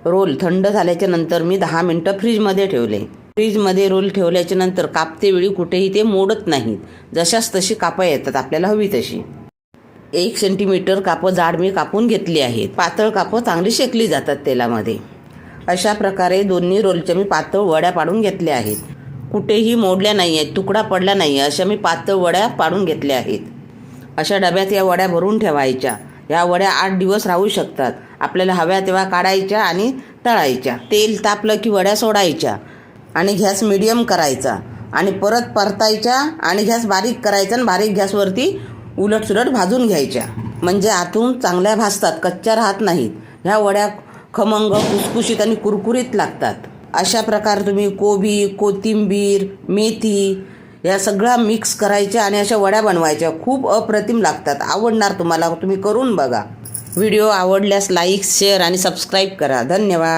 Role थंड झाल्याच्या नंतर मी 10 मिनटं फ्रीजमध्ये ठेवले. फ्रीजमध्ये रोल ठेवल्याच्या नंतर कापते वेळी कुठेही ते मोडत नाहीत. जशास तशी कापं येतात आपल्याला हवी तशी. 1 सेंटीमीटर कापं जाड मी कापून घेतली आहेत. पातळ कापं चांगली शेकली जातात तेलामध्ये. अशा प्रकारे दोन्ही रोलच्या मी पातळ वड्या पाडून घेतल्या आहेत. कुठेही मोडल्या नाही आहेत, तुकडा पडला नाही आहे, अशा मी पातळ वड्या पाडून घेतल्या आहेत. अशा डब्यात या वड्या भरून ठेवायच्या. या वड्या 8 दिवस राहू शकतात. आपल्याला हव्या तेव्हा काढायच्या आणि तळायच्या. तेल तापलं की वड्या सोडायच्या आणि गॅस मिडियम करायचा आणि परत परतायच्या आणि गॅस बारीक करायचा आणि बारीक गॅसवरती उलटसुलट भाजून घ्यायच्या. म्हणजे आतून चांगल्या भाजतात, कच्च्या राहत नाहीत. ह्या वड्या खमंग, खुसखुशीत आणि कुरकुरीत लागतात. अशा प्रकारे तुम्ही कोबी, कोथिंबीर, मेथी या सगळ्या मिक्स करायच्या आणि अशा वड्या बनवायच्या. खूप अप्रतिम लागतात. आवडणार तुम्हाला. तुम्ही करून बघा. व्हिडिओ आवडल्यास लाईक, शेअर आणि सबस्क्राईब करा. धन्यवाद.